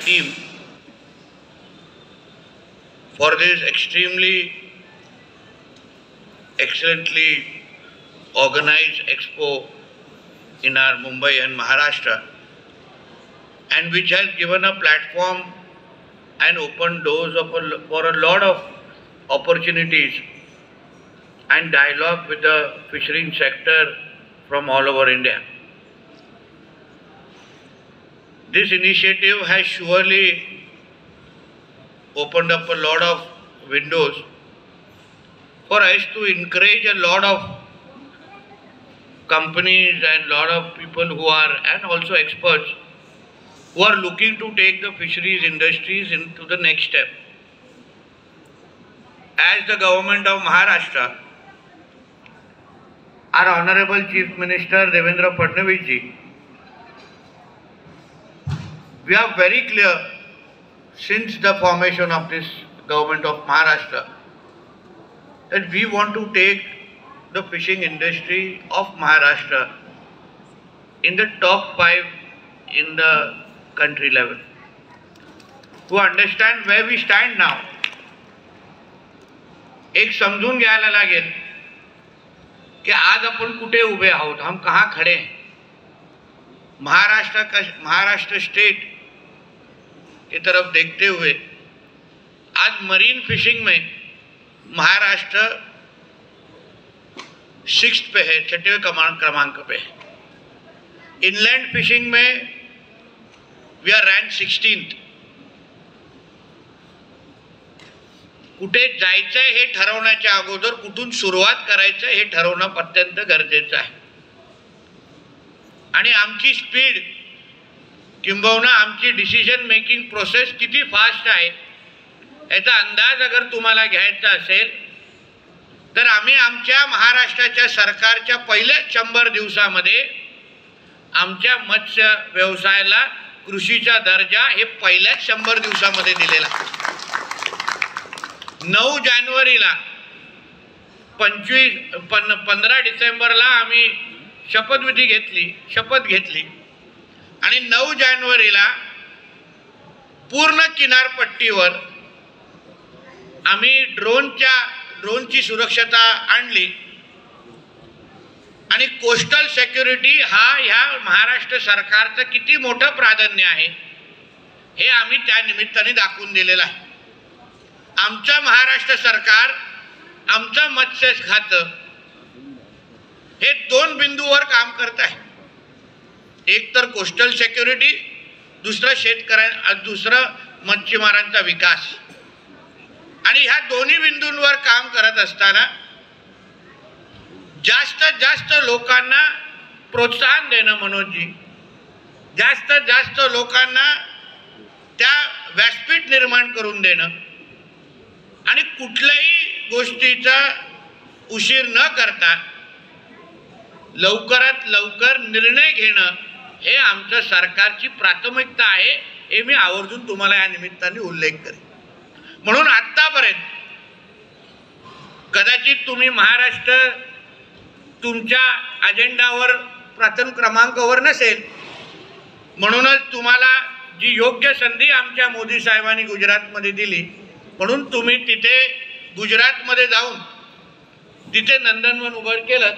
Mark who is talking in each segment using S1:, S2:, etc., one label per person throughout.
S1: team for this extremely excellently organized expo in our Mumbai and Maharashtra, and which has given a platform and opened doors for a lot of opportunities and dialogue with the fishing sector from all over India. This initiative has surely opened up a lot of windows for us to encourage a lot of companies and lot of people who are, and also experts who are looking to take the fisheries industries into the next step. As the government of Maharashtra, our Honorable Chief Minister Devendra Fadnavis ji, we are very clear since the formation of this government of Maharashtra that we want to take the fishing industry of Maharashtra in the top 5 in the country level. To understand where we stand now, एक समजून घ्यायला लागेल कि आज आपण कुठे उभे आहोत, हम कहाँ खड़े हैं. महाराष्ट्र स्टेट की तरफ देखते हुए आज मरीन फिशिंग में महाराष्ट्र 6th पे है, 6वें क्रमांक पे है. इनलैंड फिशिंग में वी आर रैंक 16th. कुठे जायचंय हे ठरवण्याच्या अगोदर कुठून सुरुवात करायचं हे ठरवणं अत्यंत गरजेचं आहे. आणि आमची स्पीड किंबहुना आमची डिसिजन मेकिंग प्रोसेस किती फास्ट आहे याचा अंदाज अगर तुम्हाला घ्यायचा असेल तर आम्ही आमच्या महाराष्ट्राच्या सरकारच्या पहिल्या 100 दिवसामध्ये आमच्या मत्स्य व्यवसायाला कृषीचा दर्जा हे पहिल्याच 100 दिवसामध्ये दिलेला. 9 जानेवारीला 15 डिसेंबरला आम्ही शपथ घेतली आणि 9 जानेवारीला पूर्ण किनारपट्टीवर आम्ही ड्रोनची सुरक्षता आणली आणि कोस्टल सिक्युरिटी हा ह्या महाराष्ट्र सरकारचं किती मोठं प्राधान्य आहे हे आम्ही त्या निमित्ताने दाखवून दिलेलं आहे. आमचं महाराष्ट्र सरकार, आमचं मत्स्य खातं हे 2 बिंदूवर काम करत आहे. एक तर कोस्टल सिक्युरिटी, दुसरं मच्छीमारांचा विकास. आणि ह्या दोन्ही बिंदूंवर काम करत असताना जास्तीत जास्त लोकांना प्रोत्साहन देणं, मनोजी, जास्तीत जास्त लोकांना त्या व्यासपीठ निर्माण करून देणं आणि कुठल्याही गोष्टीचा उशीर न करता लवकरात लवकर निर्णय घेणं हे आमच्या सरकारची प्राथमिकता आहे हे मी आवर्जून तुम्हाला या निमित्ताने उल्लेख करेन. म्हणून आतापर्यंत कदाचित तुम्ही महाराष्ट्र तुमच्या अजेंडावर प्रथम क्रमांकावर नसेल, म्हणूनच तुम्हाला जी योग्य संधी आमच्या मोदी साहेबांनी गुजरातमध्ये दिली म्हणून तुम्ही तिथे गुजरातमध्ये जाऊन तिथे नंदनवन उभं केलं.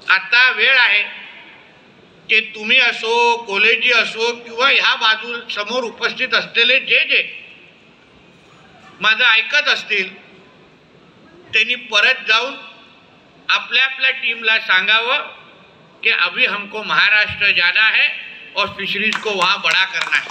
S1: आता वेळ आहे की तुम्ही असो, कॉलेजी असो किंवा ह्या बाजू समोर उपस्थित असलेले जे माझं ऐकत असतील त्यांनी परत जाऊन आपल्या टीमला सांगावं कि अभी हमको महाराष्ट्र जाना है और फिशरीज को वहाँ बड़ा करना है.